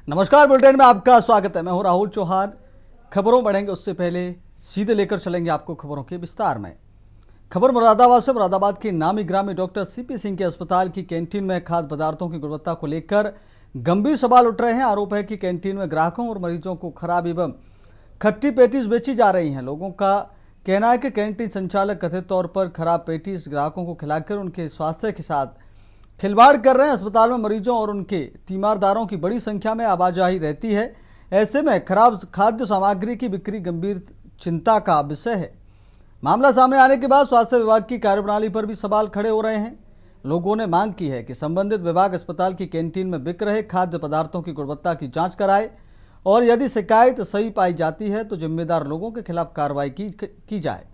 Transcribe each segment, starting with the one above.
नमस्कार, बुलेटिन में आपका स्वागत है। मैं हूं राहुल चौहान। खबरों बढ़ेंगे उससे पहले सीधे लेकर चलेंगे आपको खबरों के विस्तार में। खबर मुरादाबाद से। मुरादाबाद के नामी ग्रामी डॉक्टर सीपी सिंह के अस्पताल की कैंटीन में खाद्य पदार्थों की गुणवत्ता को लेकर गंभीर सवाल उठ रहे हैं। आरोप है कि कैंटीन में ग्राहकों और मरीजों को खराब एवं खट्टी पेटीज बेची जा रही हैं। लोगों का कहना है कि कैंटीन संचालक कथित तौर पर खराब पेटीज ग्राहकों को खिलाकर उनके स्वास्थ्य के साथ खिलवाड़ कर रहे हैं। अस्पताल में मरीजों और उनके तीमारदारों की बड़ी संख्या में आवाजाही रहती है। ऐसे में खराब खाद्य सामग्री की बिक्री गंभीर चिंता का विषय है। मामला सामने आने के बाद स्वास्थ्य विभाग की कार्यप्रणाली पर भी सवाल खड़े हो रहे हैं। लोगों ने मांग की है कि संबंधित विभाग अस्पताल की कैंटीन में बिक रहे खाद्य पदार्थों की गुणवत्ता की जांच कराए और यदि शिकायत सही पाई जाती है तो जिम्मेदार लोगों के खिलाफ कार्रवाई की जाए।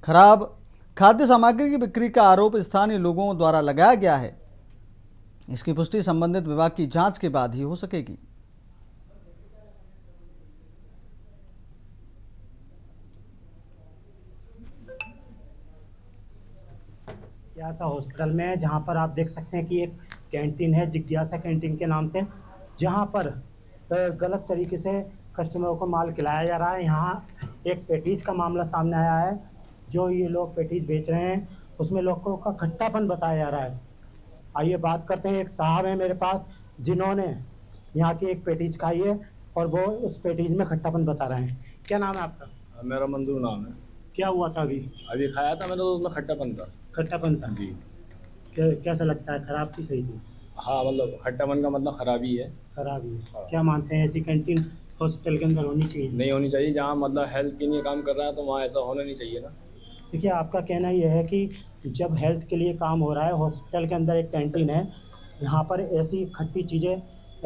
खराब खाद्य सामग्री की बिक्री का आरोप स्थानीय लोगों द्वारा लगाया गया है। इसकी पुष्टि संबंधित विभाग की जांच के बाद ही हो सकेगी। जिज्ञासा हॉस्पिटल में है, जहां पर आप देख सकते हैं कि एक कैंटीन है जिज्ञासा कैंटीन के नाम से, जहां पर गलत तरीके से कस्टमरों को माल खिलाया जा रहा है। यहाँ एक पेटीज का मामला सामने आया है। जो ये लोग पेटीज बेच रहे हैं उसमें लोगों का खट्टापन बताया जा रहा है। आइए बात करते हैं। एक साहब है मेरे पास जिन्होंने यहाँ की एक पेटीज खाई है और वो उस पेटीज में खट्टापन बता रहे हैं। क्या नाम है आपका? मेरा मंजूर नाम है। क्या हुआ था अभी? अभी खाया था मैंने तो उसमें खट्टापन था। खट्टापन था जी। कैसा लगता है? खराब थी सही थी? हाँ, मतलब खट्टापन का मतलब खराबी है। खराब ही है। हाँ। क्या मानते हैं ऐसी कैंटीन हॉस्पिटल के अंदर होनी चाहिए? नहीं होनी चाहिए। जहाँ मतलब हेल्थ के लिए काम कर रहा है तो वहाँ ऐसा होना नहीं चाहिए ना। देखिए, आपका कहना यह है कि जब हेल्थ के लिए काम हो रहा है, हॉस्पिटल के अंदर एक कैंटीन है, यहाँ पर ऐसी खट्टी चीज़ें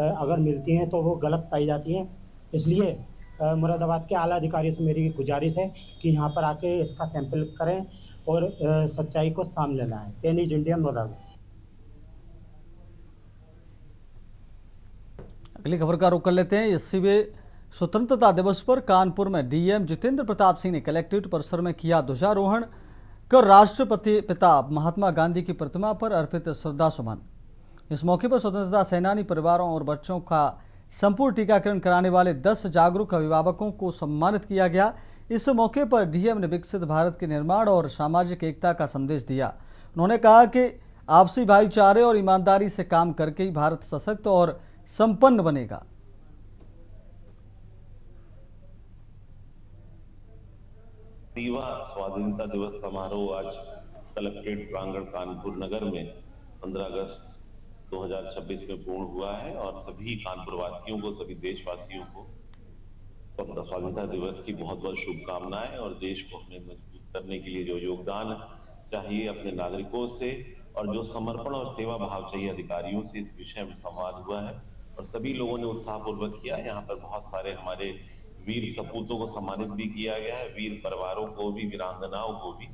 अगर मिलती हैं तो वो गलत पाई जाती हैं। इसलिए मुरादाबाद के आला अधिकारियों से मेरी गुजारिश है कि यहाँ पर आके इसका सैंपल करें और सच्चाई को सामने लाएं। दैनिक इंडिया मुरादाबाद। अगली खबर का रुख कर लेते हैं। इसी स्वतंत्रता दिवस पर कानपुर में डीएम जितेंद्र प्रताप सिंह ने कलेक्ट्रेट परिसर में किया ध्वजारोहण कर राष्ट्रपति पिता महात्मा गांधी की प्रतिमा पर अर्पित श्रद्धा सुमन। इस मौके पर स्वतंत्रता सेनानी परिवारों और बच्चों का संपूर्ण टीकाकरण कराने वाले 10 जागरूक अभिभावकों को सम्मानित किया गया। इस मौके पर डीएम ने विकसित भारत के निर्माण और सामाजिक एकता का संदेश दिया। उन्होंने कहा कि आपसी भाईचारे और ईमानदारी से काम करके ही भारत सशक्त और संपन्न बनेगा। स्वाधीनता दिवस समारोह आज कलेक्ट्रेट प्रांगण कानपुर नगर में 15 अगस्त 2026 में पूर्ण हुआ है और सभी कानपुर वासियों को, सभी देशवासियों को स्वाधीनता दिवस की बहुत बहुत शुभकामनाएं। और देश को हमें मजबूत करने के लिए जो योगदान चाहिए अपने नागरिकों से और जो समर्पण और सेवा भाव चाहिए अधिकारियों से, इस विषय में संवाद हुआ है और सभी लोगों ने उत्साहपूर्वक किया। यहाँ पर बहुत सारे हमारे वीर सपूतों को सम्मानित भी किया गया है। वीर परिवारों को भी, वीरांगनाओं को भी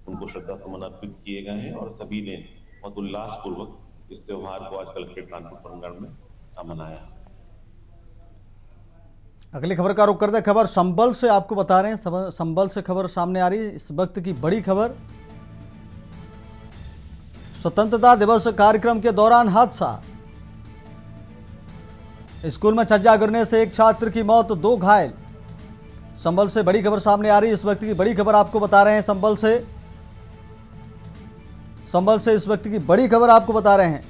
उनको श्रद्धा सुमन अर्पित किए गए हैं और सभी ने बहुत उल्लास पूर्वक इस त्योहार को आज कलेक्ट्रेट कानपुर प्रांगण में मनाया। अगली खबर का रुख करते हैं। खबर संबल से आपको बता रहे हैं। संबल से खबर सामने आ रही है। इस वक्त की बड़ी खबर, स्वतंत्रता दिवस कार्यक्रम के दौरान हादसा। स्कूल में छज्जा गिरने से एक छात्र की मौत, 2 घायल। संबल से बड़ी खबर सामने आ रही है। इस वक्त की बड़ी खबर आपको बता रहे हैं। संबल से इस वक्त की बड़ी खबर आपको बता रहे हैं।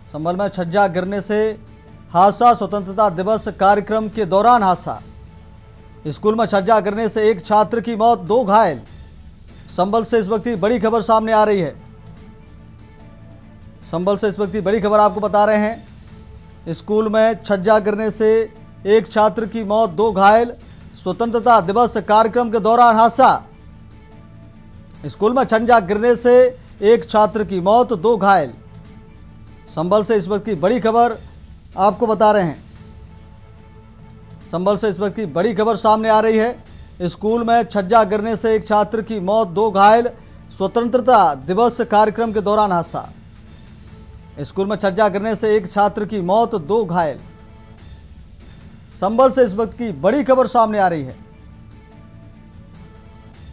संबल में छज्जा गिरने से हादसा। स्वतंत्रता दिवस कार्यक्रम के दौरान हादसा। स्कूल में छज्जा गिरने से एक छात्र की मौत, 2 घायल। संबल से इस वक्त की बड़ी खबर सामने आ रही है। संबल से इस वक्त की बड़ी खबर आपको बता रहे हैं। स्कूल में छज्जा गिरने से एक छात्र की मौत, 2 घायल। स्वतंत्रता दिवस कार्यक्रम के दौरान हादसा। स्कूल में छज्जा गिरने से एक छात्र की मौत, 2 घायल। संबल से इस वक्त की बड़ी खबर आपको बता रहे हैं। संबल से इस वक्त की बड़ी खबर सामने आ रही है। स्कूल में छज्जा गिरने से एक छात्र की मौत, 2 घायल। स्वतंत्रता दिवस कार्यक्रम के दौरान हादसा। स्कूल में छज्जा गिरने से एक छात्र की मौत, 2 घायल। संबल से इस वक्त की बड़ी खबर सामने आ रही है।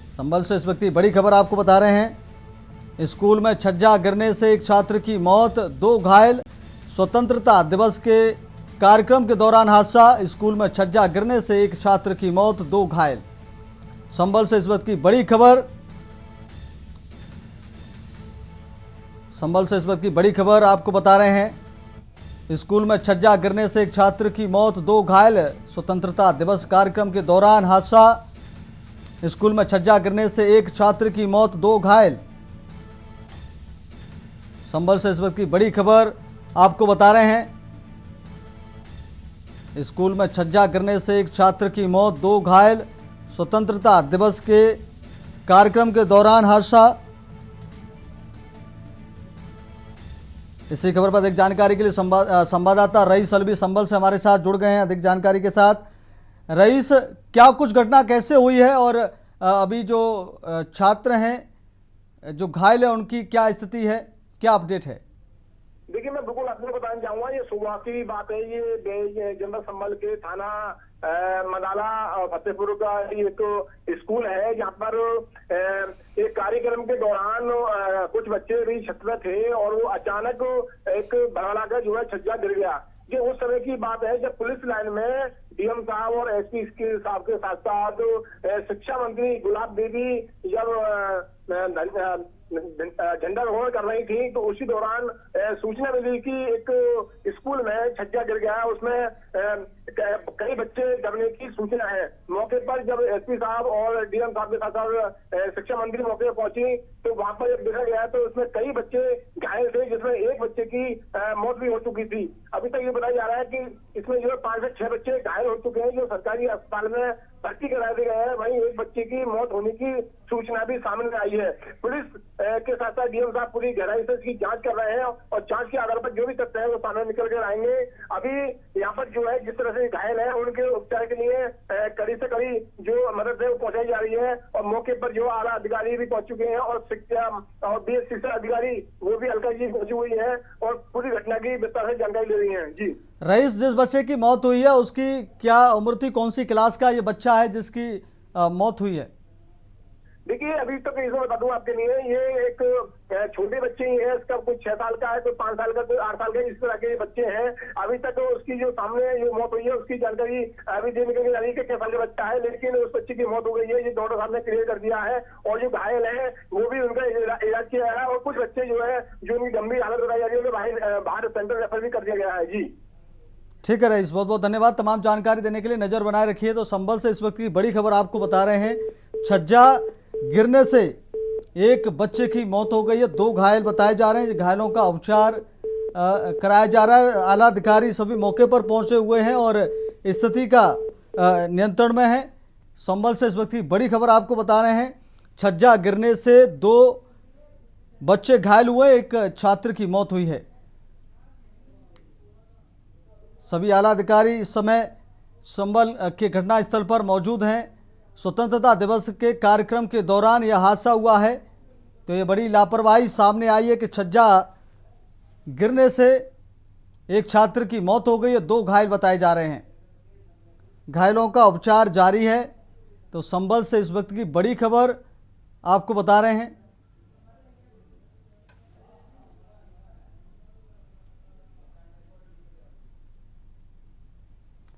संबल से इस वक्त की बड़ी खबर आपको बता रहे हैं। स्कूल में छज्जा गिरने से एक छात्र की मौत, 2 घायल। स्वतंत्रता दिवस के कार्यक्रम के दौरान हादसा, स्कूल में छज्जा गिरने से एक छात्र की मौत, 2 घायल। संभल से इस वक्त की बड़ी खबर। संभल से इस वक्त की बड़ी खबर आपको बता रहे हैं। स्कूल में छज्जा गिरने से एक छात्र की मौत, 2 घायल। स्वतंत्रता दिवस कार्यक्रम के दौरान हादसा, स्कूल में छज्जा गिरने से एक छात्र की मौत, 2 घायल। संभल से इस वक्त की बड़ी खबर आपको बता रहे हैं। स्कूल में छज्जा गिरने से एक छात्र की मौत, 2 घायल। स्वतंत्रता दिवस के कार्यक्रम के दौरान हादसा। इसी खबर पर अधिक जानकारी के लिए संवाददाता रईस अलवी संभल से हमारे साथ जुड़ गए हैं अधिक जानकारी के साथ। रईस, क्या कुछ घटना कैसे हुई है और अभी जो छात्र हैं जो घायल है उनकी क्या स्थिति है, क्या अपडेट है? देखिए, मैं बिल्कुल आपको बताना चाहूंगा, ये सुबह की बात है। ये जनपद संभल के थाना मदाला फतेहपुर का एक स्कूल है, जहाँ पर एक कार्यक्रम के दौरान कुछ बच्चे भी छत में थे और वो अचानक एक भड़ाला का जो है छज्जा गिर गया। ये उस समय की बात है जब पुलिस लाइन में डीएम साहब और एसपी साहब के साथ साथ शिक्षा मंत्री गुलाब देवी जब झंडारोहण कर रही थी, तो उसी दौरान सूचना मिली कि एक स्कूल में छज्जा गिर गया। उसमें कई बच्चे डरने की सूचना है। मौके पर जब एसपी साहब और डीएम साहब के साथ साथ शिक्षा मंत्री मौके पर पहुंची, तो वहां पर जब गिरा गया तो उसमें कई बच्चे घायल थे, जिसमें एक बच्चे की मौत भी हो चुकी थी। अभी तक ये बताया जा रहा है कि इसमें जो 5 से 6 बच्चे घायल हो चुके हैं, जो सरकारी अस्पताल में भर्ती करा दिए गए हैं। वहीं एक बच्चे की मौत होने की सूचना भी सामने आई है। पुलिस के साथ साथ डीएम साहब पूरी गहराई से इसकी जांच कर रहे हैं और जांच के आधार पर जो भी तथ्य है वो सामने निकल कर आएंगे। अभी यहाँ पर जो है जिस तरह से घायल है उनके उपचार के लिए कड़ी से कड़ी जो मदद है वो पहुंचाई जा रही है और मौके पर जो आला अधिकारी भी पहुंच चुके हैं और शिक्षा और बीएस शिक्षा अधिकारी वो भी हल्का जी पहुंची हुई है और पूरी घटना की विस्तार से जानकारी ले रही है। जी रईस, जिस बच्चे की मौत हुई है उसकी क्या उम्र थी, कौन सी क्लास का ये बच्चा है जिसकी मौत हुई है? देखिए, अभी तक इसमें बता दूं आपके लिए, ये एक छोटे बच्चे ही है। इसका कुछ 6 साल का है, कोई 5 साल का, कोई 8 साल का, इस तरह के बच्चे हैं। अभी तक उसकी जो सामने जो मौत हुई है उसकी जानकारी अभी देने के लिए किस साल का बच्चा है, लेकिन उस बच्चे की मौत हो गई है, ये डॉक्टर साहब ने क्लियर कर दिया है। और जो घायल है वो भी उनका इलाज किया है और कुछ बच्चे जो है जो उनकी गंभीर हालत बताई जा रही है बाहर सेंटर रेफर भी कर दिया गया है। जी ठीक है रईस, बहुत बहुत धन्यवाद तमाम जानकारी देने के लिए। नजर बनाए रखिए। तो संभल से इस वक्त की बड़ी खबर आपको बता रहे हैं। छज्जा गिरने से एक बच्चे की मौत हो गई है, 2 घायल बताए जा रहे हैं। घायलों का उपचार कराया जा रहा है। आला अधिकारी सभी मौके पर पहुंचे हुए हैं और स्थिति का नियंत्रण में है। संभल से इस वक्त की बड़ी खबर आपको बता रहे हैं। छज्जा गिरने से 2 बच्चे घायल हुए, एक छात्र की मौत हुई है। सभी आला अधिकारी इस समय संभल के घटनास्थल पर मौजूद हैं। स्वतंत्रता दिवस के कार्यक्रम के दौरान यह हादसा हुआ है। तो ये बड़ी लापरवाही सामने आई है कि छज्जा गिरने से एक छात्र की मौत हो गई है, 2 घायल बताए जा रहे हैं। घायलों का उपचार जारी है। तो संभल से इस वक्त की बड़ी खबर आपको बता रहे हैं।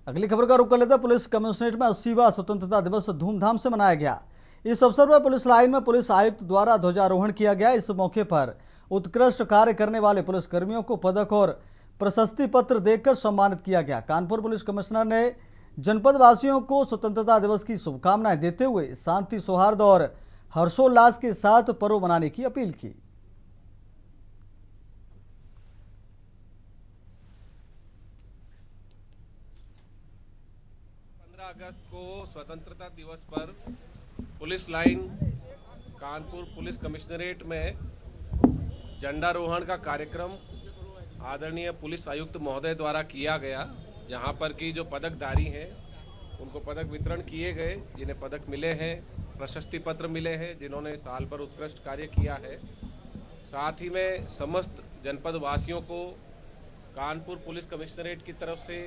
अगली खबर का रुख कर लेते हैं। पुलिस कमिश्नरेट में 80वां स्वतंत्रता दिवस धूमधाम से मनाया गया। इस अवसर पर पुलिस लाइन में पुलिस आयुक्त द्वारा ध्वजारोहण किया गया। इस मौके पर उत्कृष्ट कार्य करने वाले पुलिसकर्मियों को पदक और प्रशस्ति पत्र देकर सम्मानित किया गया। कानपुर पुलिस कमिश्नर ने जनपद वासियों को स्वतंत्रता दिवस की शुभकामनाएं देते हुए शांति, सौहार्द और हर्षोल्लास के साथ पर्व मनाने की अपील की। 15 अगस्त को स्वतंत्रता दिवस पर police line Kanpur police commissionerate में झंडारोहण का कार्यक्रम आदरणीय पुलिस आयुक्त महोदय द्वारा किया गया, जहां पर की जो पदकधारी हैं उनको पदक वितरण किए गए। जिन्हें पदक मिले हैं, प्रशस्ति पत्र मिले हैं, जिन्होंने साल पर उत्कृष्ट कार्य किया है। साथ ही में समस्त जनपद वासियों को कानपुर पुलिस कमिश्नरेट की तरफ से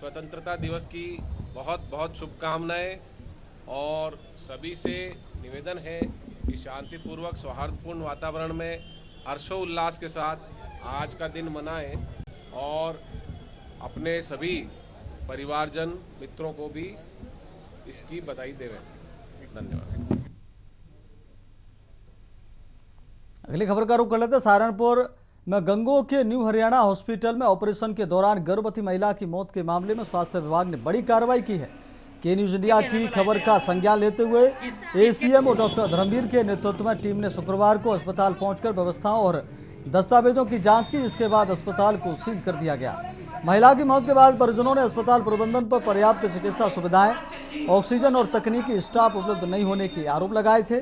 स्वतंत्रता दिवस की बहुत बहुत शुभकामनाएं और सभी से निवेदन है कि शांतिपूर्वक सौहार्दपूर्ण वातावरण में हर्षोल्लास के साथ आज का दिन मनाएं और अपने सभी परिवारजन मित्रों को भी इसकी बधाई देवें। धन्यवाद। अगली खबर का रुख कर लेते हैं। सहारनपुर में गंगो के न्यू हरियाणा हॉस्पिटल में ऑपरेशन के दौरान गर्भवती महिला की मौत के मामले में स्वास्थ्य विभाग ने बड़ी कार्रवाई की है। के न्यूज इंडिया की खबर का संज्ञान लेते हुए एसीएमओ डॉक्टर धर्मवीर के नेतृत्व में टीम ने शुक्रवार को अस्पताल पहुंचकर व्यवस्थाओं और दस्तावेजों की जांच की। इसके बाद अस्पताल को सील कर दिया गया। महिला की मौत के बाद परिजनों ने अस्पताल प्रबंधन पर पर्याप्त चिकित्सा सुविधाएं, ऑक्सीजन और तकनीकी स्टाफ उपलब्ध नहीं होने के आरोप लगाए थे।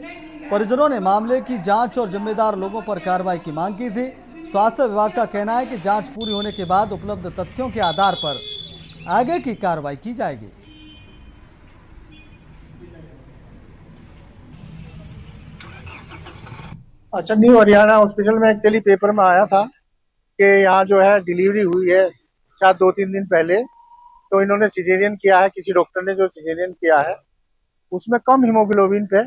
परिजनों ने मामले की जांच और जिम्मेदार लोगों पर कार्रवाई की मांग की थी। स्वास्थ्य विभाग का कहना है कि जांच पूरी होने के बाद उपलब्ध तथ्यों के आधार पर आगे की कार्रवाई की जाएगी। अच्छा, न्यू हरियाणा हॉस्पिटल में एक्चुअली पेपर में आया था कि यहाँ जो है डिलीवरी हुई है शायद 2-3 दिन पहले, तो इन्होंने सिजेरियन किया है, किसी डॉक्टर ने जो सिजेरियन किया है उसमें कम हीमोग्लोबिन पे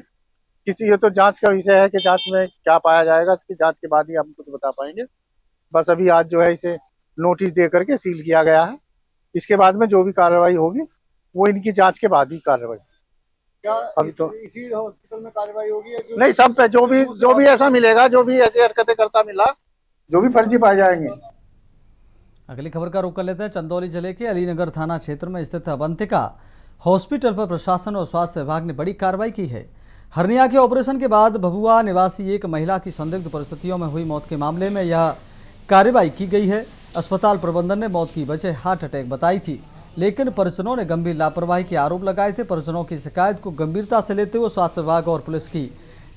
किसी, ये तो जांच का विषय है कि जांच में क्या पाया जाएगा, इसकी जांच के बाद ही हम कुछ बता पाएंगे। बस अभी आज जो है इसे नोटिस दे करके सील किया गया है। इसके बाद में जो भी कार्रवाई होगी वो इनकी जांच के बाद ही कार्रवाई। अभी तो इसी हॉस्पिटल में कार्रवाई होगी नहीं, सब पे जो भी ऐसा मिलेगा, जो भी ऐसी हरकतें करता मिला, जो भी फर्जी पाए जाएंगे। अगली खबर का रुख कर लेते हैं। चंदौली जिले के अलीनगर थाना क्षेत्र में स्थित अवंतिका हॉस्पिटल पर प्रशासन और स्वास्थ्य विभाग ने बड़ी कार्रवाई की है। हर्निया के ऑपरेशन के बाद भभुआ निवासी एक महिला की संदिग्ध परिस्थितियों में हुई मौत के मामले में यह कार्रवाई की गई है। अस्पताल प्रबंधन ने मौत की वजह हार्ट अटैक बताई थी, लेकिन परिजनों ने गंभीर लापरवाही के आरोप लगाए थे। परिजनों की शिकायत को गंभीरता से लेते हुए स्वास्थ्य विभाग और पुलिस की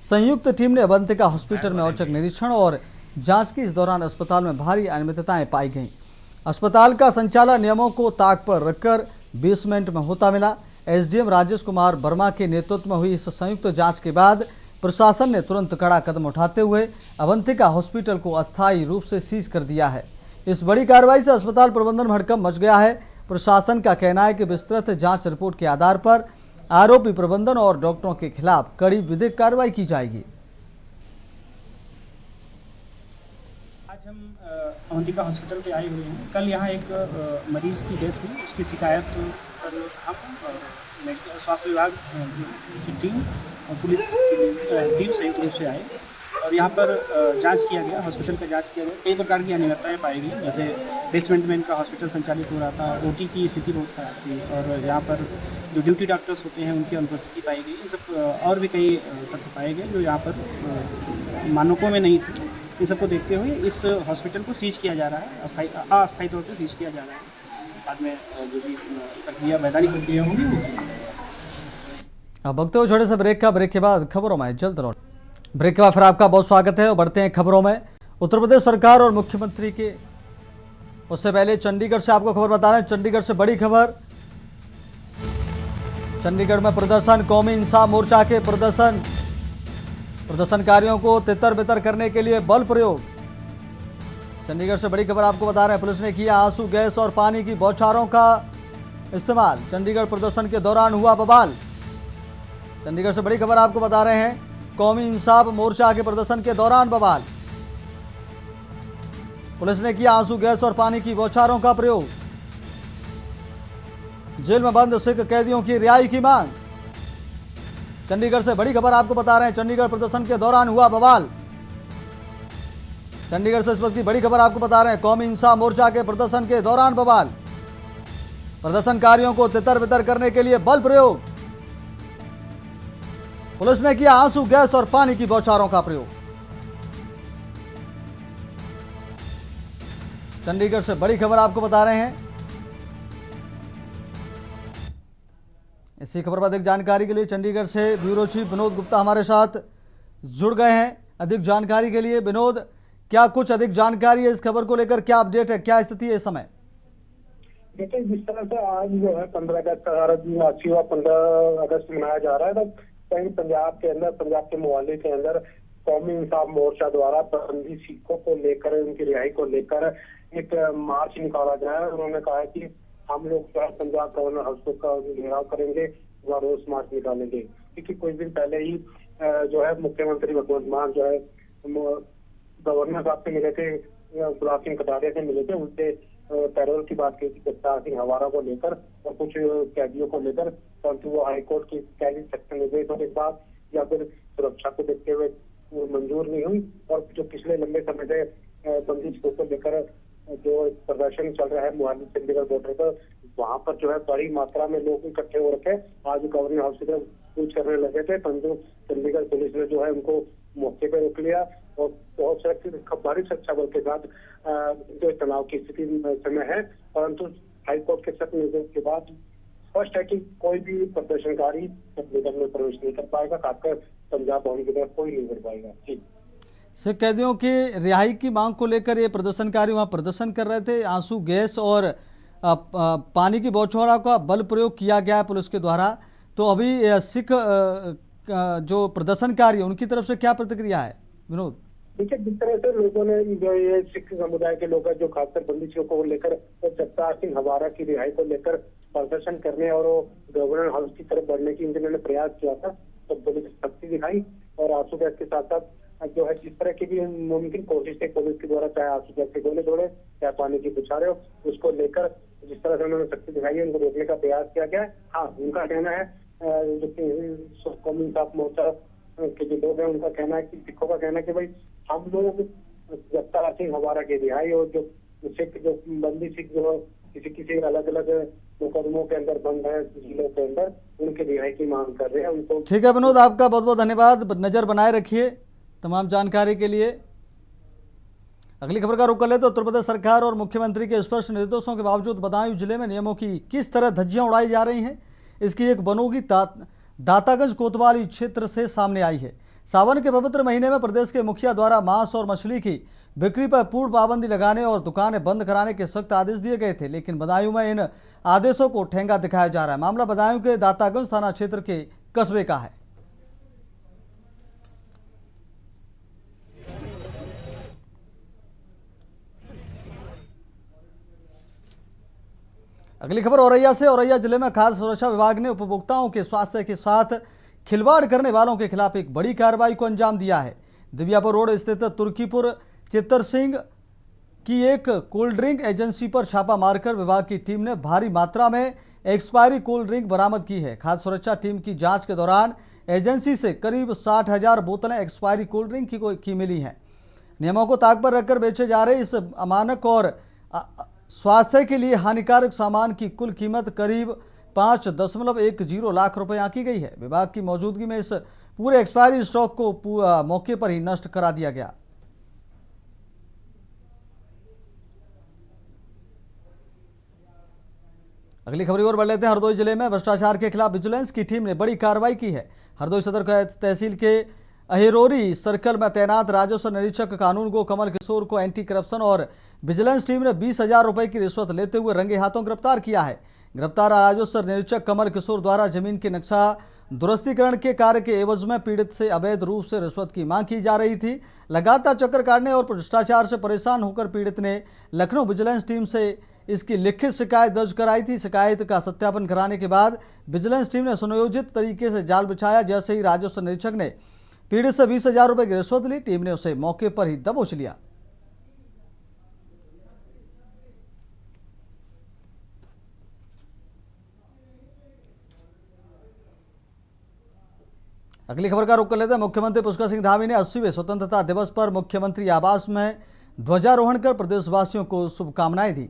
संयुक्त टीम ने अवंतिका हॉस्पिटल में औचक निरीक्षण और जांच की। इस दौरान अस्पताल में भारी अनियमितताएं पाई गईं। अस्पताल का संचालन नियमों को ताक पर रखकर बेसमेंट में होता मिला। एसडीएम राजेश कुमार वर्मा के नेतृत्व में हुई इस संयुक्त जांच के बाद प्रशासन ने तुरंत कड़ा कदम उठाते हुए अवंतिका हॉस्पिटल को अस्थायी रूप से सीज कर दिया है। इस बड़ी कार्रवाई से अस्पताल प्रबंधन में हड़कंप मच गया है। प्रशासन का कहना है कि विस्तृत जांच रिपोर्ट के आधार पर आरोपी प्रबंधन और डॉक्टरों के खिलाफ कड़ी विधिक कार्रवाई की जाएगी। आज हम अवंतिका हॉस्पिटल पे आए हुए हैं। कल यहाँ एक मरीज की डेथ हुई, उसकी शिकायत पर हम स्वास्थ्य विभाग की टीम और पुलिस की टीम संयुक्त रूप से आए और यहाँ पर जांच किया गया, हॉस्पिटल का जांच किया गया। कई प्रकार की अनियमितताएं पाई गई, जैसे बेसमेंट में इनका हॉस्पिटल संचालित हो रहा था, ओटी की स्थिति बहुत खराब थी और यहाँ पर जो ड्यूटी डॉक्टर्स होते हैं उनकी अनुपस्थिति पाई गई। ये सब और भी कई तथ्य पाए गए जो यहाँ पर मानकों में नहीं थे। इन सबको देखते हुए इस हॉस्पिटल को सीज किया जा रहा है, अस्थायी तौर पर सीज किया जा रहा है। बाद में जो भी प्रक्रिया, वैधानिक प्रक्रिया होगी वो। अब बगते हुए छोटे से ब्रेक का, ब्रेक के बाद खबरों में जल्द लौट। ब्रेक के बाद फिर आपका बहुत स्वागत है और बढ़ते हैं खबरों में। उत्तर प्रदेश सरकार और मुख्यमंत्री के, उससे पहले चंडीगढ़ से आपको खबर बता रहे हैं। चंडीगढ़ से बड़ी खबर, चंडीगढ़ में प्रदर्शन, कौमी इंसाफ मोर्चा के प्रदर्शनकारियों को तितर बितर करने के लिए बल प्रयोग। चंडीगढ़ से बड़ी खबर आपको बता रहे हैं। पुलिस ने किया आंसू गैस और पानी की बौछारों का इस्तेमाल। चंडीगढ़ प्रदर्शन के दौरान हुआ बवाल। चंडीगढ़ से बड़ी खबर आपको बता रहे हैं। कौमी इंसाफ मोर्चा के प्रदर्शन के दौरान बवाल। पुलिस ने किया आंसू गैस और पानी की बौछारों का प्रयोग। जेल में बंद सिख कैदियों की रिहाई की मांग। चंडीगढ़ से बड़ी खबर आपको बता रहे हैं। चंडीगढ़ प्रदर्शन के दौरान हुआ बवाल। चंडीगढ़ से इस वक्त की बड़ी खबर आपको बता रहे हैं। कौमी इंसाफ मोर्चा के प्रदर्शन के दौरान बवाल। प्रदर्शनकारियों को तितर बितर करने के लिए बल प्रयोग। पुलिस ने किया आंसू गैस और पानी की बौछारों का प्रयोग। चंडीगढ़ से बड़ी खबर आपको बता रहे हैं। इसी खबर पर अधिक जानकारी के लिए चंडीगढ़ से ब्यूरो चीफ विनोद गुप्ता हमारे साथ जुड़ गए हैं अधिक जानकारी के लिए। विनोद, क्या कुछ अधिक जानकारी है इस खबर को लेकर, क्या अपडेट है, क्या स्थिति है इस समय? देखिए, जिस तरह से आज जो है 15 अगस्त 15 अगस्त मनाया जा रहा है, तो कहीं पंजाब के अंदर, पंजाब के मोहाली के अंदर कौमी इंसाफ मोर्चा द्वारा बंदी सिखों को लेकर, उनकी रिहाई को लेकर एक मार्च निकाला गया है। उन्होंने कहा है कि हम लोग जो है पंजाब गवर्नर हाउस का घेराव करेंगे, वहाँ रोज मार्च निकालेंगे। क्योंकि कुछ दिन पहले ही जो है मुख्यमंत्री भगवंत मान जो है गवर्नर साहब से मिले थे, गुलाब सिंह कटारिया से मिले थे। उनसे पैरोल की बात की थी जगतार सिंह हवारा को लेकर और कुछ कैदियों को लेकर, परंतु वो हाईकोर्ट के कैदी सेक्शन निर्देशों के बाद या फिर सुरक्षा को देखते हुए मंजूर नहीं हुई। और जो पिछले लंबे समय से बंदिश को लेकर जो प्रदर्शन चल रहा है मोहाली चंडीगढ़ बॉर्डर पर, वहां पर जो है बड़ी मात्रा में लोग इकट्ठे हो रखे। आज गवर्नर हाउस की तरफ कूच करने लगे थे, परंतु चंडीगढ़ पुलिस ने जो है उनको मौके पर रोक लिया और बहुत भारी सुरक्षा बल के साथ जो तनाव की स्थिति समय है। परंतु हाईकोर्ट के सख्त निर्देश के बाद स्पष्ट है कि कोई भी प्रदर्शनकारी चंडीगढ़ में प्रवेश नहीं कर पाएगा, खासकर पंजाब भवन की तरफ कोई नहीं कर पाएगा। जी, सिख कैदियों की रिहाई की मांग को लेकर ये प्रदर्शनकारी वहां प्रदर्शन कर रहे थे। आंसू गैस और पानी की बौछारों का बल प्रयोग किया गया है पुलिस के द्वारा। तो अभी सिख जो प्रदर्शनकारी है उनकी तरफ से क्या प्रतिक्रिया है विनोद? देखिए, जिस तरह से लोगों ने जो ये सिख समुदाय के लोग जो खासकर बंदिशों को लेकर जगतार सिंह हवारा की रिहाई को लेकर प्रदर्शन करने और गवर्नर हाउस की तरफ बढ़ने की इन्होंने प्रयास किया था, तो पुलिस सख्ती दिखाई और आंसू गैस के साथ साथ जो है जिस तरह की भी मुमकिन कोशिश है पुलिस के द्वारा, चाहे आंसू गैस के गोले छोड़े चाहे पानी की बुछारे हो, उसको लेकर जिस तरह से उन्होंने सख्ती दिखाई है उनको रोकने का प्रयास किया गया है। हाँ, उनका कहना है जो कौमी इंसाफ मोर्चा के जो लोग हैं उनका कहना है कि सिखों का कहना है कि भाई हम लोग जगतार सिंह हवारा की रिहाई और जो सिख जो बंदी सिख जो किसी अलग अलग मुकदमों के अंदर बंद है जिलों के अंदर, उनकी रिहाई की मांग कर रहे हैं उनको। ठीक है विनोद, आपका बहुत बहुत धन्यवाद, नजर बनाए रखिए तमाम जानकारी के लिए। अगली खबर का रुख कर ले तो उत्तर प्रदेश सरकार और मुख्यमंत्री के स्पष्ट निर्देशों के बावजूद बदायूं जिले में नियमों की किस तरह धज्जियां उड़ाई जा रही हैं, इसकी एक बनोगी दातागंज कोतवाली क्षेत्र से सामने आई है। सावन के पवित्र महीने में प्रदेश के मुखिया द्वारा मांस और मछली की बिक्री पर पूर्ण पाबंदी लगाने और दुकानें बंद कराने के सख्त आदेश दिए गए थे, लेकिन बदायूं में इन आदेशों को ठेंगा दिखाया जा रहा है। मामला बदायूं के दातागंज थाना क्षेत्र के कस्बे का है। अगली खबर औरैया से। औरैया जिले में खाद्य सुरक्षा विभाग ने उपभोक्ताओं के स्वास्थ्य के साथ खिलवाड़ करने वालों के खिलाफ एक बड़ी कार्रवाई को अंजाम दिया है। दिव्यापुर रोड स्थित तुर्कीपुर चित्तर सिंह की एक कोल्ड ड्रिंक एजेंसी पर छापा मारकर विभाग की टीम ने भारी मात्रा में एक्सपायरी कोल्ड ड्रिंक बरामद की है। खाद्य सुरक्षा टीम की जांच के दौरान एजेंसी से करीब 60,000 बोतलें एक्सपायरी कोल्ड ड्रिंक की मिली हैं। नियमों को ताक पर रखकर बेचे जा रहे इस अमानक और स्वास्थ्य के लिए हानिकारक सामान की कुल कीमत करीब 5.10 लाख रुपए आंकी गई है। विभाग की मौजूदगी में इस पूरे एक्सपायरी स्टॉक को मौके पर ही नष्ट करा दिया गया। अगली खबर और बढ़ लेते हैं। हरदोई जिले में भ्रष्टाचार के खिलाफ विजिलेंस की टीम ने बड़ी कार्रवाई की है। हरदोई सदर तहसील के अहिरोरी सर्कल में तैनात राजस्व निरीक्षक कानून गो कमल किशोर को एंटी करप्शन और विजिलेंस टीम ने 20,000 रुपए की रिश्वत लेते हुए रंगे हाथों गिरफ्तार किया है। गिरफ्तार राजस्व निरीक्षक कमल किशोर द्वारा जमीन के नक्शा दुरुस्तीकरण के कार्य के एवज में पीड़ित से अवैध रूप से रिश्वत की मांग की जा रही थी। लगातार चक्कर काटने और भ्रष्टाचार से परेशान होकर पीड़ित ने लखनऊ विजिलेंस टीम से इसकी लिखित शिकायत दर्ज कराई थी। शिकायत का सत्यापन कराने के बाद विजिलेंस टीम ने सुनियोजित तरीके से जाल बिछाया। जैसे ही राजस्व निरीक्षक ने पीड़ित से 20,000 रुपए की रिश्वत ली, टीम ने उसे मौके पर ही दबोच लिया। अगली खबर का रुख कर लेते हैं। मुख्यमंत्री पुष्कर सिंह धामी ने 80वें स्वतंत्रता दिवस पर मुख्यमंत्री आवास में ध्वजारोहण कर प्रदेशवासियों को शुभकामनाएं दी।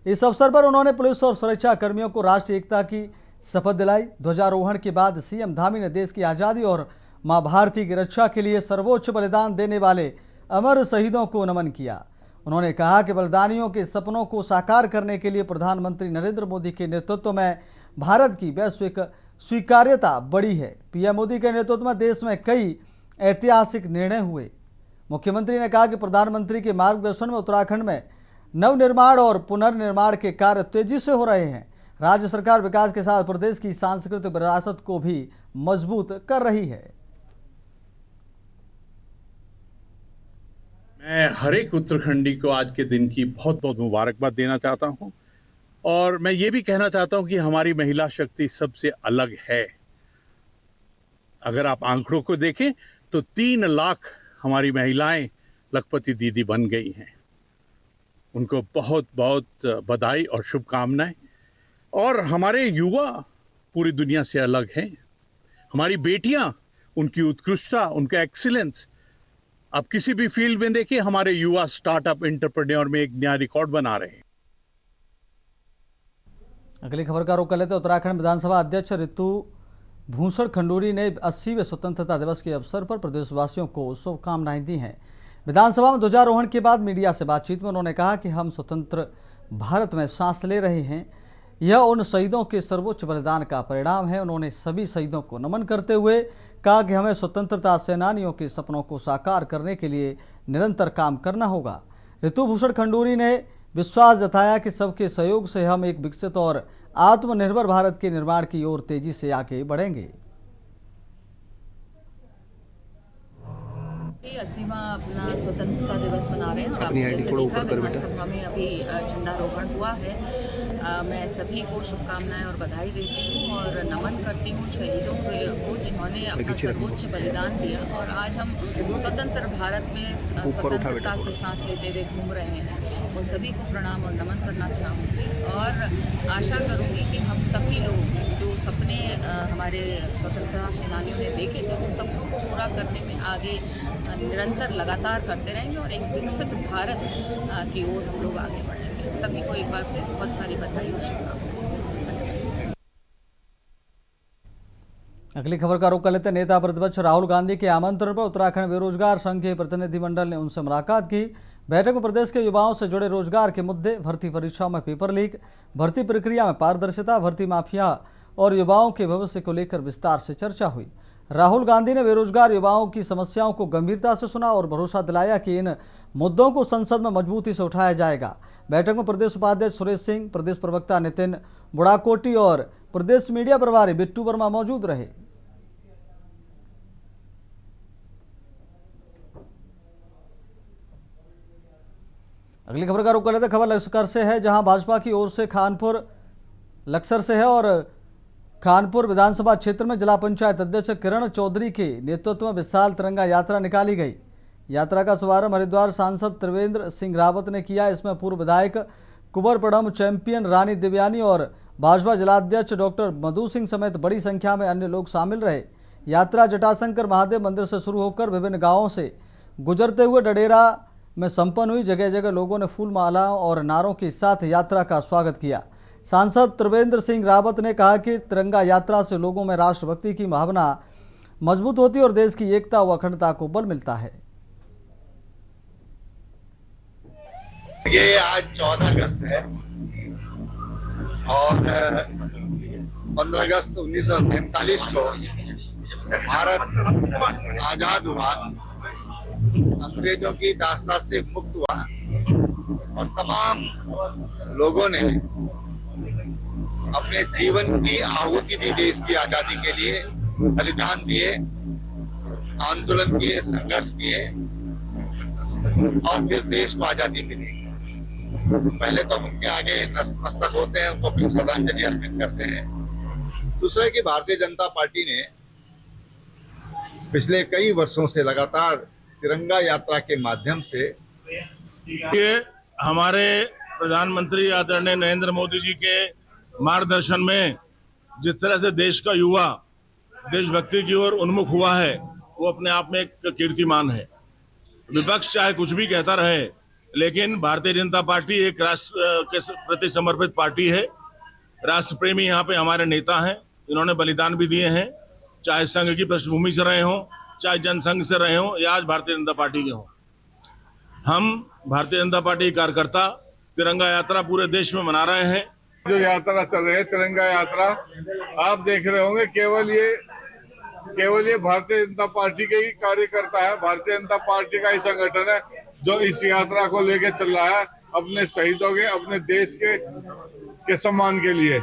इस अवसर पर उन्होंने पुलिस और सुरक्षा कर्मियों को राष्ट्रीय एकता की शपथ दिलाई। ध्वजारोहण के बाद सीएम धामी ने देश की आज़ादी और मां भारती की रक्षा के लिए सर्वोच्च बलिदान देने वाले अमर शहीदों को नमन किया। उन्होंने कहा कि बलिदानियों के सपनों को साकार करने के लिए प्रधानमंत्री नरेंद्र मोदी के नेतृत्व में भारत की वैश्विक स्वीकार्यता बढ़ी है। पीएम मोदी के नेतृत्व में देश में कई ऐतिहासिक निर्णय हुए। मुख्यमंत्री ने कहा कि प्रधानमंत्री के मार्गदर्शन में उत्तराखंड में नवनिर्माण और पुनर्निर्माण के कार्य तेजी से हो रहे हैं। राज्य सरकार विकास के साथ प्रदेश की सांस्कृतिक विरासत को भी मजबूत कर रही है। मैं हर एक उत्तराखंडी को आज के दिन की बहुत बहुत मुबारकबाद देना चाहता हूं और मैं ये भी कहना चाहता हूं कि हमारी महिला शक्ति सबसे अलग है। अगर आप आंकड़ों को देखें तो 3 लाख हमारी महिलाएं लखपति दीदी बन गई हैं। उनको बहुत बहुत बधाई और शुभकामनाएं। और हमारे युवा पूरी दुनिया से अलग हैं। हमारी बेटियां, उनकी उत्कृष्टता, उनका एक्सीलेंस, आप किसी भी फील्ड में देखिए, हमारे युवा स्टार्टअप एंटरप्रेन्योर में एक नया रिकॉर्ड बना रहे हैं। अगली खबर का रुख कर लेते हैं। उत्तराखंड विधानसभा अध्यक्ष ऋतु भूषण खंडूरी ने 80वें स्वतंत्रता दिवस के अवसर पर प्रदेशवासियों को शुभकामनाएं दी हैं। विधानसभा में ध्वजारोहण के बाद मीडिया से बातचीत में उन्होंने कहा कि हम स्वतंत्र भारत में सांस ले रहे हैं, यह उन शहीदों के सर्वोच्च बलिदान का परिणाम है। उन्होंने सभी शहीदों को नमन करते हुए कहा कि हमें स्वतंत्रता सेनानियों के सपनों को साकार करने के लिए निरंतर काम करना होगा। ऋतु भूषण खंडूरी ने विश्वास जताया कि सबके सहयोग से हम एक विकसित और आत्मनिर्भर भारत के निर्माण की ओर तेजी से आगे बढ़ेंगे। 80वां अपना स्वतंत्रता दिवस मना रहे हैं और आपने जैसे देखा विधानसभा में अभी झंडारोहण हुआ है। मैं सभी को शुभकामनाएं और बधाई देती हूँ और नमन करती हूँ शहीदों को जिन्होंने अपना सर्वोच्च बलिदान दिया। और आज हम स्वतंत्र भारत में स्वतंत्रता से सांस लेते हुए घूम रहे हैं। उन सभी को प्रणाम और नमन करना चाहूँगी और आशा करूँगी कि हम सभी लोग जो सपने हमारे स्वतंत्रता सेनानियों ने देखे थे उन सपनों को पूरा करने में आगे निरंतर लगातार करते रहेंगे और एक विकसित भारत की ओर हम लोग आगे बढ़ेंगे। सभी को एक बार फिर बहुत सारी बधाई और शुभकामनाएं। अगली खबर का रुख कर लेते हैं। नेता प्रतिपक्ष राहुल गांधी के आमंत्रण पर उत्तराखंड बेरोजगार संघ के प्रतिनिधिमंडल ने उनसे मुलाकात की। बैठक में प्रदेश के युवाओं से जुड़े रोजगार के मुद्दे, भर्ती परीक्षाओं में पेपर लीक, भर्ती प्रक्रिया में पारदर्शिता, भर्ती माफिया और युवाओं के भविष्य को लेकर विस्तार से चर्चा हुई। राहुल गांधी ने बेरोजगार युवाओं की समस्याओं को गंभीरता से सुना और भरोसा दिलाया कि इन मुद्दों को संसद में मजबूती से उठाया जाएगा। बैठक में प्रदेश उपाध्यक्ष सुरेश सिंह, प्रदेश प्रवक्ता नितिन बुढ़ाकोटी और प्रदेश मीडिया प्रभारी बिट्टू वर्मा मौजूद रहे। अगली खबर का रुख कर लेते। खबर लक्सर से है, जहां भाजपा की ओर से लक्सर से है और खानपुर विधानसभा क्षेत्र में जिला पंचायत अध्यक्ष किरण चौधरी के नेतृत्व में विशाल तिरंगा यात्रा निकाली गई। यात्रा का शुभारंभ हरिद्वार सांसद त्रिवेंद्र सिंह रावत ने किया। इसमें पूर्व विधायक कुंवर पड़म, चैंपियन रानी दिव्यानी और भाजपा जिलाध्यक्ष डॉक्टर मधु सिंह समेत बड़ी संख्या में अन्य लोग शामिल रहे। यात्रा जटाशंकर महादेव मंदिर से शुरू होकर विभिन्न गाँवों से गुजरते हुए डडेरा में संपन्न हुई। जगह जगह लोगों ने फूल मालाओं और नारों के साथ यात्रा का स्वागत किया। सांसद त्रिवेंद्र सिंह रावत ने कहा कि तिरंगा यात्रा से लोगों में राष्ट्रभक्ति की भावना मजबूत होती है और देश की एकता व अखंडता को बल मिलता है। ये आज 14 अगस्त है और 15 अगस्त 1947 को भारत आजाद हुआ, अंग्रेजों की दास्तान से मुक्त हुआ और तमाम लोगों ने अपने जीवन की आहुति दी देश की आजादी के लिए, बलिदान दिए, आंदोलन किए, संघर्ष किए और फिर देश को आजादी मिली। पहले तो उनके आगे नतमस्तक होते हैं, उनको अपनी श्रद्धांजलि अर्पित करते हैं। दूसरा कि भारतीय जनता पार्टी ने पिछले कई वर्षों से लगातार तिरंगा यात्रा के माध्यम से ये हमारे प्रधानमंत्री आदरणीय नरेंद्र मोदी जी के मार्गदर्शन में जिस तरह से देश का युवा देशभक्ति की ओर उन्मुख हुआ है वो अपने आप में एक कीर्तिमान है। विपक्ष चाहे कुछ भी कहता रहे, लेकिन भारतीय जनता पार्टी एक राष्ट्र के प्रति समर्पित पार्टी है। राष्ट्र प्रेमी यहाँ पे हमारे नेता हैं, इन्होंने बलिदान भी दिए हैं, चाहे संघ की पृष्ठभूमि से रहे हों, चाहे जनसंघ से रहे हों या आज भारतीय जनता पार्टी के हों। हम भारतीय जनता पार्टी के कार्यकर्ता तिरंगा यात्रा पूरे देश में मना रहे हैं। जो यात्रा चल रही है तिरंगा यात्रा, आप देख रहे होंगे केवल ये भारतीय जनता पार्टी के ही कार्यकर्ता है, भारतीय जनता पार्टी का ही संगठन है जो इस यात्रा को लेके चल रहा है अपने शहीदों के, अपने देश के सम्मान के लिए।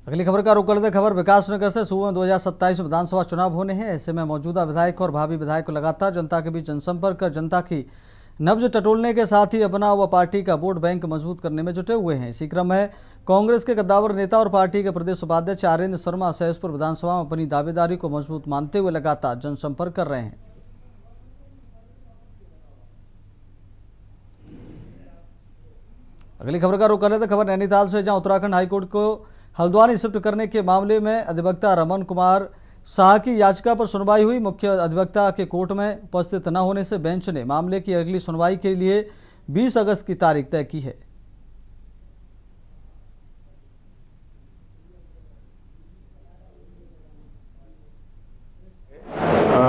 अगली खबर का रुख कर लेते। खबर विकासनगर से। सूबे में 2027 में विधानसभा चुनाव होने हैं। ऐसे में मौजूदा विधायक और भावी विधायक को लगातार जनता के बीच जनसंपर्क कर जनता की नब्ज टटोलने के साथ ही अपना हुआ पार्टी का वोट बैंक मजबूत करने में जुटे हुए हैं। इसी क्रम में कांग्रेस के कद्दावर नेता और पार्टी के प्रदेश उपाध्यक्ष आर्यन शर्मा सहसपुर विधानसभा में अपनी दावेदारी को मजबूत मानते हुए लगातार जनसंपर्क कर रहे हैं। अगली खबर का रुख कर लेते खबर नैनीताल से, जहां उत्तराखंड हाईकोर्ट को हल्द्वानी शिफ्ट करने के मामले में अधिवक्ता रमन कुमार शाह की याचिका पर सुनवाई हुई। मुख्य अधिवक्ता के कोर्ट में उपस्थित न होने से बेंच ने मामले की अगली सुनवाई के लिए 20 अगस्त की तारीख तय की है।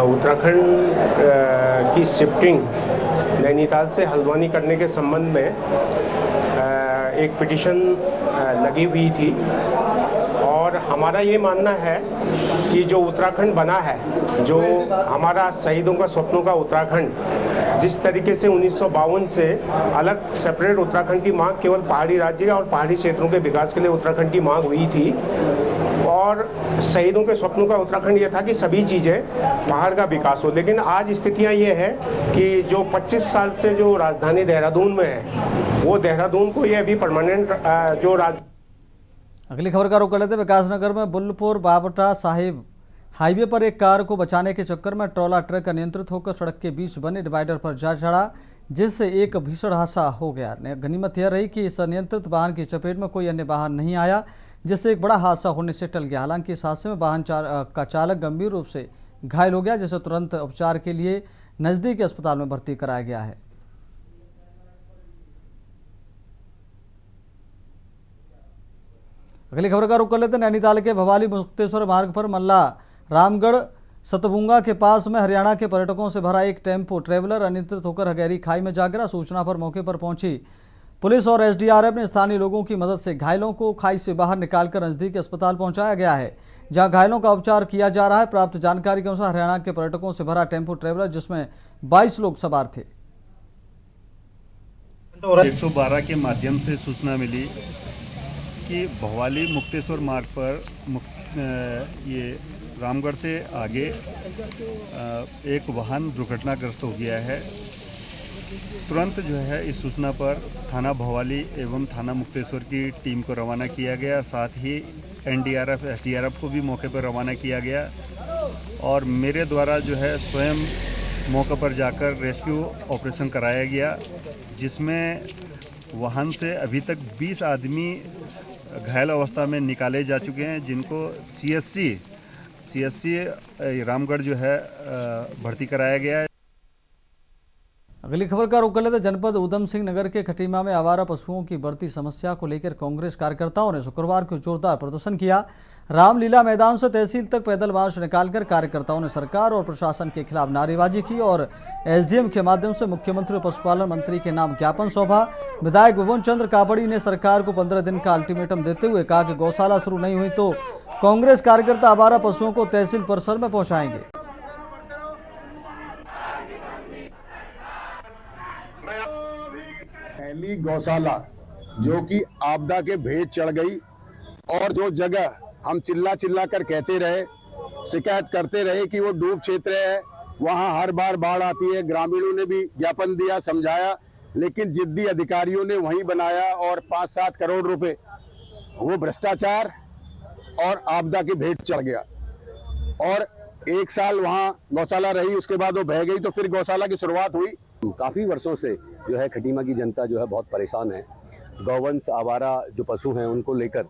उत्तराखंड की शिफ्टिंग नैनीताल से हल्द्वानी करने के संबंध में एक पिटीशन लगी हुई थी और हमारा ये मानना है कि जो उत्तराखंड बना है, जो हमारा शहीदों का सपनों का उत्तराखंड, जिस तरीके से 1952 से अलग सेपरेट उत्तराखंड की मांग केवल पहाड़ी राज्य और पहाड़ी क्षेत्रों के विकास के लिए उत्तराखंड की मांग हुई थी और शहीदों के सपनों का उत्तराखंड ये था कि सभी चीज़ें पहाड़ का विकास हो। लेकिन आज स्थितियां ये है कि जो 25 साल से जो राजधानी देहरादून में है, वो देहरादून को ये अभी परमानेंट जो अगली खबर का रुख कर लेते विकासनगर में बुल्लपुर बाबटा साहिब हाईवे पर एक कार को बचाने के चक्कर में ट्रॉला ट्रक अनियंत्रित होकर सड़क के बीच बने डिवाइडर पर जा चढ़ा, जिससे एक भीषण हादसा हो गया। गनीमत यह रही कि इस अनियंत्रित वाहन की चपेट में कोई अन्य वाहन नहीं आया, जिससे एक बड़ा हादसा होने से टल गया। हालांकि इस हादसे में वाहन का चालक गंभीर रूप से घायल हो गया, जिसे तुरंत उपचार के लिए नजदीकी अस्पताल में भर्ती कराया गया है। अगली खबर का रुख कर लेते नैनीताल के भवाली मुक्तेश्वर मार्ग पर मल्ला रामगढ़ सतबुंगा के पास में हरियाणा के पर्यटकों से भरा एक टेम्पो ट्रेवलर अनियंत्रित होकर गहरी खाई में जा गिरा। सूचना पर मौके पर पहुंची पुलिस और एसडीआरएफ ने स्थानीय लोगों की मदद से घायलों को खाई से बाहर निकालकर नजदीकी अस्पताल पहुंचाया गया है, जहां घायलों का उपचार किया जा रहा है। प्राप्त जानकारी के अनुसार हरियाणा के पर्यटकों से भरा टेम्पो ट्रेवलर, जिसमें 22 लोग सवार थे। 112 के माध्यम से सूचना मिली कि भवाली मुक्तेश्वर मार्ग पर ये रामगढ़ से आगे एक वाहन दुर्घटनाग्रस्त हो गया है। तुरंत जो है इस सूचना पर थाना भवाली एवं थाना मुक्तेश्वर की टीम को रवाना किया गया। साथ ही एनडीआरएफ एसडीआरएफ को भी मौके पर रवाना किया गया और मेरे द्वारा जो है स्वयं मौके पर जाकर रेस्क्यू ऑपरेशन कराया गया, जिसमें वाहन से अभी तक 20 आदमी घायल अवस्था में निकाले जा चुके हैं, जिनको सीएससी रामगढ़ जो है भर्ती कराया गया है। अगली खबर का रुख कर लेते जनपद उधम सिंह नगर के खटीमा में आवारा पशुओं की बढ़ती समस्या को लेकर कांग्रेस कार्यकर्ताओं ने शुक्रवार को जोरदार प्रदर्शन किया। रामलीला मैदान से तहसील तक पैदल मार्च निकालकर कार्यकर्ताओं ने सरकार और प्रशासन के खिलाफ नारेबाजी की और एसडीएम के माध्यम से मुख्यमंत्री और पशुपालन मंत्री के नाम ज्ञापन सौंपा। विधायक विभुन चंद्र कापड़ी ने सरकार को 15 दिन का अल्टीमेटम देते हुए कहा कि गौशाला शुरू नहीं हुई तो कांग्रेस कार्यकर्ता आवारा पशुओं को तहसील परिसर में पहुंचाएंगे। पहली गौशाला जो कि आपदा के भेंट चढ़ गई और जो जगह हम चिल्ला चिल्ला कर कहते रहे, शिकायत करते रहे कि वो डूब क्षेत्र है, वहां हर बार बाढ़ आती है। ग्रामीणों ने भी ज्ञापन दिया, समझाया, लेकिन जिद्दी अधिकारियों ने वहीं बनाया और 5-7 करोड़ रुपए वो भ्रष्टाचार और आपदा के भेंट चढ़ गया और 1 साल वहां गौशाला रही, उसके बाद वो बह गई तो फिर गौशाला की शुरुआत हुई। काफ़ी वर्षों से जो है खटीमा की जनता जो है बहुत परेशान है। गौवंश आवारा जो पशु हैं उनको लेकर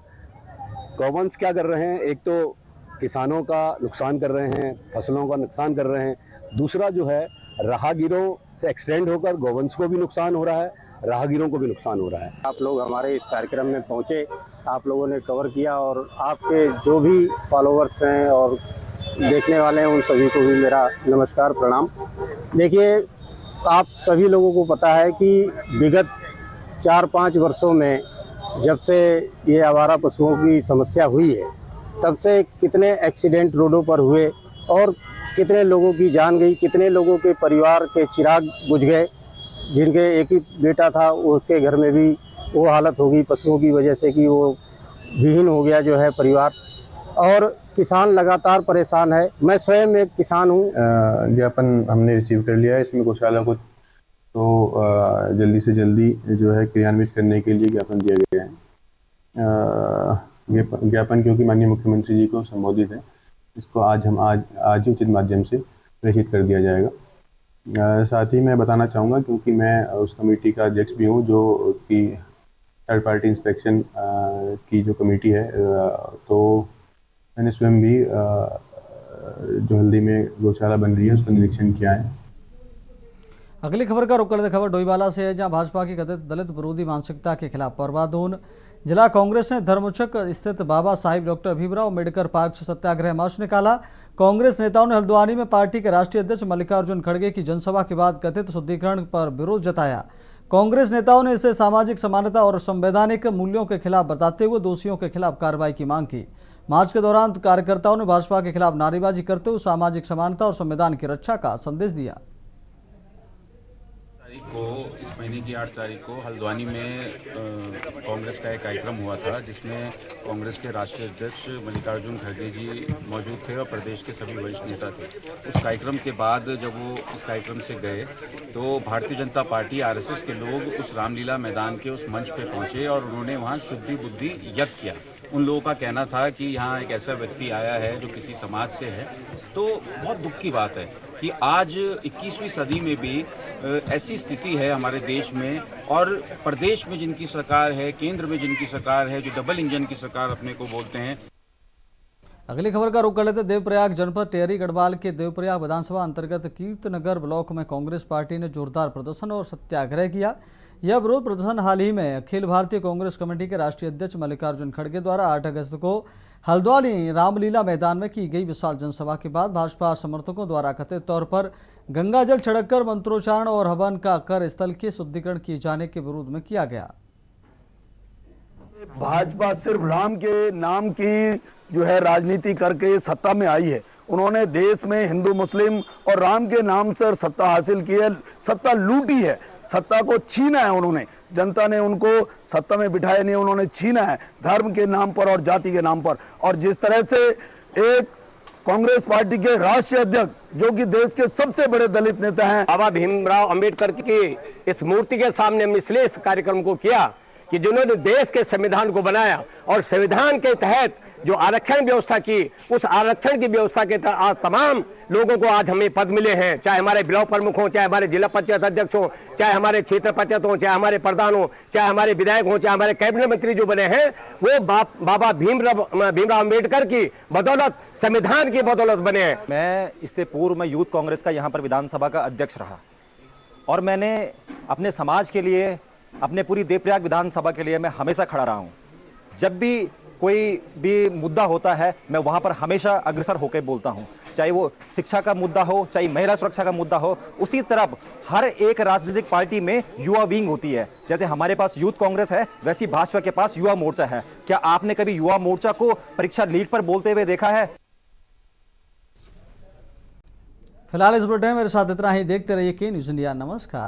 गौवंश क्या कर रहे हैं, एक तो किसानों का नुकसान कर रहे हैं, फसलों का नुकसान कर रहे हैं, दूसरा जो है राहगीरों से एक्सटेंड होकर गौवंश को भी नुकसान हो रहा है, राहगीरों को भी नुकसान हो रहा है। आप लोग हमारे इस कार्यक्रम में पहुंचे, आप लोगों ने कवर किया और आपके जो भी फॉलोवर्स हैं और देखने वाले हैं उन सभी को भी मेरा नमस्कार प्रणाम। देखिए, आप सभी लोगों को पता है कि विगत 4-5 वर्षों में जब से ये आवारा पशुओं की समस्या हुई है, तब से कितने एक्सीडेंट रोडों पर हुए और कितने लोगों की जान गई, कितने लोगों के परिवार के चिराग बुझ गए। जिनके एक ही बेटा था उसके घर में भी वो हालत हो गई पशुओं की वजह से कि वो विहीन हो गया जो है परिवार, और किसान लगातार परेशान है। मैं स्वयं एक किसान हूँ। ज्ञापन हमने रिसीव कर लिया है। इसमें गौशाला को तो जल्दी से जल्दी जो है क्रियान्वित करने के लिए ज्ञापन दिया गया है। ज्ञापन क्योंकि माननीय मुख्यमंत्री जी को संबोधित है, इसको आज ही उचित माध्यम से प्रेषित कर दिया जाएगा। साथ ही मैं बताना चाहूँगा, क्योंकि मैं उस कमेटी का अध्यक्ष भी हूँ जो कि थर्ड पार्टी इंस्पेक्शन की जो कमेटी है, तो मैंने स्वयं भी जो हल्दी में गौशाला बन रही है उसका निरीक्षण किया है। अगली खबर का रुख करते खबर डोईवाला से है, जहां भाजपा की कथित दलित विरोधी मानसिकता के खिलाफ परवादून जिला कांग्रेस ने धर्मचक स्थित बाबा साहिब डॉक्टर भीमराव अम्बेडकर पार्क से सत्याग्रह मार्च निकाला। कांग्रेस नेताओं ने हल्द्वानी में पार्टी के राष्ट्रीय अध्यक्ष मल्लिकार्जुन खड़गे की जनसभा के बाद कथित शुद्धिकरण पर विरोध जताया। कांग्रेस नेताओं ने इसे सामाजिक समानता और संवैधानिक मूल्यों के खिलाफ बताते हुए दोषियों के खिलाफ कार्रवाई की मांग की। मार्च के दौरान कार्यकर्ताओं ने भाजपा के खिलाफ नारेबाजी करते हुए सामाजिक समानता और संविधान की रक्षा का संदेश दिया। इस महीने की 8 तारीख को हल्द्वानी में कांग्रेस का एक कार्यक्रम हुआ था, जिसमें कांग्रेस के राष्ट्रीय अध्यक्ष मल्लिकार्जुन खड़गे जी मौजूद थे और प्रदेश के सभी वरिष्ठ नेता थे। उस कार्यक्रम के बाद जब वो इस कार्यक्रम से गए तो भारतीय जनता पार्टी आरएसएस के लोग उस रामलीला मैदान के उस मंच पे पहुंचे और उन्होंने वहां शुद्धि बुद्धि यज्ञ किया। उन लोगों का कहना था कि यहाँ एक ऐसा व्यक्ति आया है जो किसी समाज से है। तो बहुत दुख की बात है कि आज 21वीं सदी में भी ऐसी स्थिति है हमारे देश में, और प्रदेश में जिनकी सरकार है, केंद्र में जिनकी सरकार है, जो डबल इंजन की सरकार अपने को बोलते हैं। अगली खबर का रुख कर लेते देवप्रयाग जनपद टिहरी गढ़वाल के देवप्रयाग विधानसभा अंतर्गत कीर्तनगर ब्लॉक में कांग्रेस पार्टी ने जोरदार प्रदर्शन और सत्याग्रह किया। यह विरोध प्रदर्शन हाल ही में अखिल भारतीय कांग्रेस कमेटी के राष्ट्रीय अध्यक्ष मल्लिकार्जुन खड़गे द्वारा 8 अगस्त को हल्द्वानी रामलीला मैदान में की गई विशाल जनसभा के बाद भाजपा समर्थकों द्वारा कथित तौर पर गंगा जल छिड़ककर मंत्रोच्चारण और हवन का कर स्थल के शुद्धिकरण किए जाने के विरोध में किया गया। भाजपा सिर्फ राम के नाम की जो है राजनीति करके सत्ता में आई है। उन्होंने देश में हिंदू मुस्लिम और राम के नाम से सत्ता हासिल की है, सत्ता लूटी है, सत्ता को छीना है उन्होंने। जनता ने उनको सत्ता में बिठाया नहीं, उन्होंने छीना है धर्म के नाम पर और जाति के नाम पर। और जिस तरह से एक कांग्रेस पार्टी के राष्ट्रीय अध्यक्ष जो कि देश के सबसे बड़े दलित नेता हैं, बाबा भीमराव अंबेडकर की इस मूर्ति के सामने हमने इसलिए इस कार्यक्रम को किया कि जिन्होंने देश के संविधान को बनाया और संविधान के तहत जो आरक्षण व्यवस्था की, उस आरक्षण की व्यवस्था के तहत तमाम लोगों को आज हमें पद मिले हैं, चाहे हमारे ब्लॉक प्रमुख हों, चाहे हमारे जिला पंचायत अध्यक्ष हों, चाहे हमारे क्षेत्र पंचायत हों, चाहे हमारे प्रधान हों, चाहे हमारे विधायक हों, चाहे हमारे कैबिनेट मंत्री जो बने हैं, वो बाबा भीमराव अम्बेडकर की बदौलत, संविधान की बदौलत बने हैं। मैं इससे पूर्व में यूथ कांग्रेस का यहाँ पर विधानसभा का अध्यक्ष रहा और मैंने अपने समाज के लिए, अपने पूरी देवप्रयाग विधानसभा के लिए मैं हमेशा खड़ा रहा हूँ। जब भी कोई भी मुद्दा होता है मैं वहाँ पर हमेशा अग्रसर होकर बोलता हूँ, चाहे वो शिक्षा का मुद्दा हो, चाहे महिला सुरक्षा का मुद्दा हो। उसी तरह हर एक राजनीतिक पार्टी में युवा विंग होती है। जैसे हमारे पास यूथ कांग्रेस है, वैसी भाजपा के पास युवा मोर्चा है। क्या आपने कभी युवा मोर्चा को परीक्षा लीक पर बोलते हुए देखा है? फिलहाल इस बुलेटिन में मेरे साथ इतना ही। देखते रहिए के न्यूज़ इंडिया। नमस्कार।